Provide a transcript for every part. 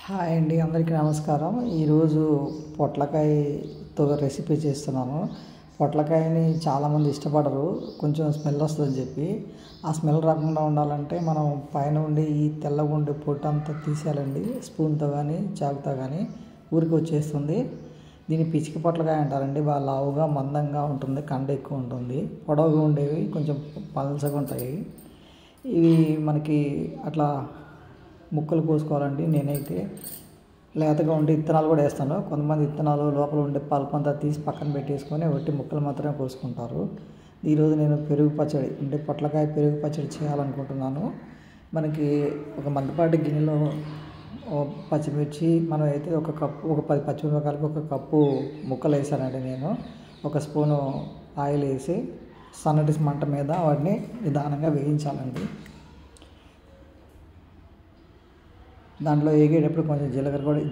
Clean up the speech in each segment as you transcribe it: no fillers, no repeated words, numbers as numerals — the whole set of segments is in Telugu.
హాయ్ అండి, అందరికీ నమస్కారం. ఈరోజు పొట్లకాయతో రెసిపీ చేస్తున్నాను. పొట్లకాయని చాలామంది ఇష్టపడరు, కొంచెం స్మెల్ వస్తుందని చెప్పి. ఆ స్మెల్ రాకుండా ఉండాలంటే మనం పైన ఉండి ఈ తెల్లగా ఉండే పొట్టు అంతా తీసేయాలండి. స్పూన్తో కానీ చాకుతో కానీ ఊరికి వచ్చేస్తుంది. దీన్ని పిచ్చిక పొట్లకాయ అంటారండి. బాగా లావుగా మందంగా ఉంటుంది, కండ ఎక్కువ ఉంటుంది. పొడవుగా ఉండేవి కొంచెం పలసగా ఉంటాయి. ఇవి మనకి అట్లా ముక్కలు కోసుకోవాలండి. నేనైతే లేతగా ఉండే విత్తనాలు కూడా వేస్తాను. కొంతమంది విత్తనాలు లోపల ఉండే పల్పు అంతా తీసి పక్కన పెట్టేసుకొని ఒట్టి ముక్కలు మాత్రమే కోసుకుంటారు. ఈరోజు నేను పెరుగు పచ్చడి అంటే పొట్లకాయ పెరుగు పచ్చడి చేయాలనుకుంటున్నాను. మనకి ఒక మందపాటి గిన్నెలో పచ్చిమిర్చి, మనం అయితే ఒక 10 పచ్చిమిరపకాయలకు ఒక కప్పు ముక్కలు వేసానండి. నేను ఒక స్పూను ఆయిల్ వేసి సన్నటి మంట మీద వాటిని నిదానంగా వేయించాలండి. దాంట్లో వేగేటప్పుడు కొంచెం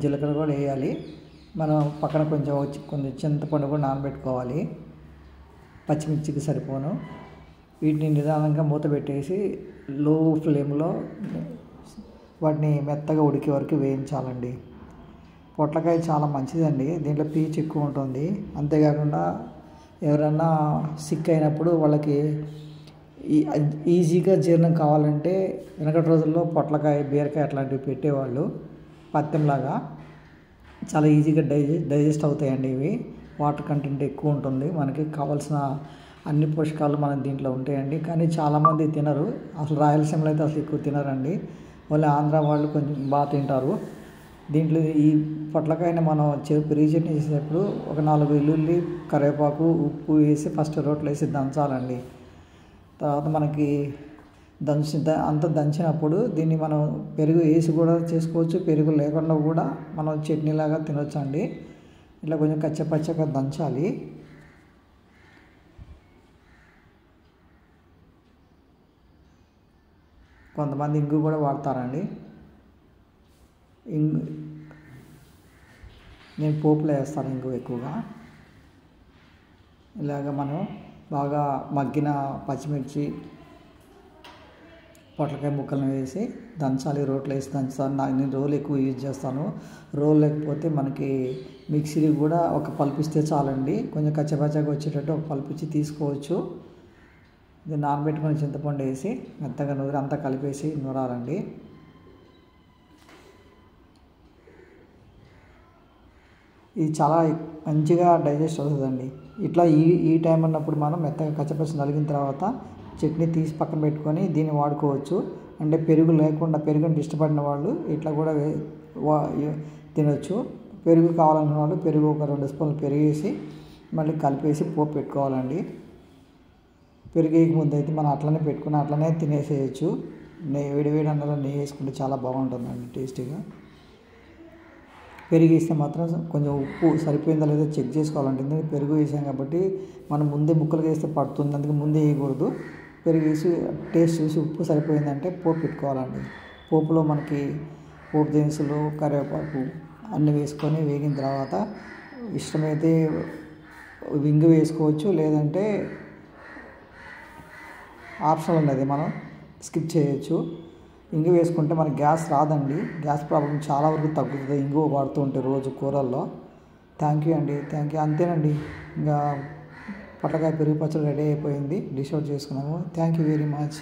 జీలకర్ర కూడా వేయాలి. మనం పక్కన కొంచెం చింతపండు కూడా నానబెట్టుకోవాలి, పచ్చిమిర్చికి సరిపోను. వీటిని నిదానంగా మూత పెట్టేసి లో ఫ్లేమ్లో వాటిని మెత్తగా ఉడికే వరకు వేయించాలండి. పొట్లకాయ చాలా మంచిదండి, దీంట్లో పీచు ఎక్కువ ఉంటుంది. అంతేకాకుండా ఎవరైనా సిక్ అయినప్పుడు వాళ్ళకి ఈజీగా జీర్ణం కావాలంటే వెనకటి రోజుల్లో పొట్లకాయ, బీరకాయ అట్లాంటివి పెట్టేవాళ్ళు. పత్యంలాగా చాలా ఈజీగా డైజెస్ట్ అవుతాయండి. ఇవి వాటర్ కంటెంట్ ఎక్కువ ఉంటుంది. మనకి కావాల్సిన అన్ని పోషకాలు మన దీంట్లో ఉంటాయండి. కానీ చాలామంది తినరు. అసలు రాయలసీమలో అయితే అసలు ఎక్కువ తినరండి. ఓన్లీ ఆంధ్ర వాళ్ళు కొంచెం బాగా తింటారు. దీంట్లో ఈ పొట్లకాయని మనం పెరుగు చట్నీ చేసేటప్పుడు ఒక 4 వెల్లుల్లి, కరివేపాకు, ఉప్పు వేసి ఫస్ట్ రోట్లో వేసి దంచాలండి. తర్వాత మనకి అంత దంచినప్పుడు దీన్ని మనం పెరుగు వేసి కూడా చేసుకోవచ్చు, పెరుగు లేకుండా కూడా మనం చట్నీలాగా తినొచ్చు అండి. ఇట్లా కొంచెం కచ్చపచ్చగా దంచాలి. కొంతమంది ఇంగు కూడా వాడతారండి. నేను పోపులో వేస్తాను ఇంగు ఎక్కువగా. ఇలాగ మనం బాగా మగ్గిన పచ్చిమిర్చి, పొట్లకాయ ముక్కలను వేసి దంచాలి. రోట్లో వేసి దంచుతాను. నేను రోలు ఎక్కువ యూజ్ చేస్తాను. రోలు లేకపోతే మనకి మిక్సీ కూడా ఒక పల్పిస్తే చాలండి. కొంచెం కచ్చపచ్చగా వచ్చేటట్టు ఒక పల్పిచ్చి తీసుకోవచ్చు. ఇది నానబెట్టుకొని చింతపండు వేసి మెత్తగా అంతా కలిపేసి నూరాలండి. ఇది చాలా మంచిగా డైజెస్ట్ అవుతుందండి. ఇట్లా ఈ టైం అన్నప్పుడు మనం మెత్తగా కచ్చపచ్చ నలిగిన తర్వాత చట్నీ తీసి పక్కన పెట్టుకొని దీన్ని వాడుకోవచ్చు. అంటే పెరుగు లేకుండా, పెరుగుని ఇష్టపడిన వాళ్ళు ఇట్లా కూడా తినొచ్చు. పెరుగు కావాలనుకున్న వాళ్ళు పెరుగు ఒక 2 స్పూన్లు పెరుగు వేసి మళ్ళీ కలిపేసి పోపు పెట్టుకోవాలండి. పెరుగు వేయక ముందు అయితే మనం అట్లనే పెట్టుకుని అట్లనే తినేసేయచ్చు. వేడి అన్నంలో నెయ్యి వేసుకుంటే చాలా బాగుంటుందండి, టేస్టీగా. పెరుగు వేస్తే మాత్రం కొంచెం ఉప్పు సరిపోయిందా లేదో చెక్ చేసుకోవాలంటే, ఎందుకంటే పెరుగు వేసాం కాబట్టి మనం ముందే ముక్కలు వేస్తే పడుతుంది. అందుకే ముందే వేయకూడదు. పెరుగు వేసి టేస్ట్ చూసి ఉప్పు సరిపోయిందంటే పోపు పెట్టుకోవాలండి. పోపులో మనకి పోపు దినుసులు, కరివేపాకు అన్నీ వేసుకొని వేగిన తర్వాత ఇష్టమైతే ఇంగు వేసుకోవచ్చు, లేదంటే ఆప్షనల్ ఉన్నది, మనం స్కిప్ చేయొచ్చు. ఇంగు వేసుకుంటే మనకి గ్యాస్ రాదండి. గ్యాస్ ప్రాబ్లం చాలా వరకు తగ్గుతుంది ఇంగు వాడుతూ ఉంటే రోజు కూరల్లో. థ్యాంక్ యూ అండి, థ్యాంక్ యూ. అంతేనండి, ఇంకా పొట్లకాయ పెరుగు పచ్చడి రెడీ అయిపోయింది. డిష్ అవుట్ చేసుకున్నాము. Thank you very much.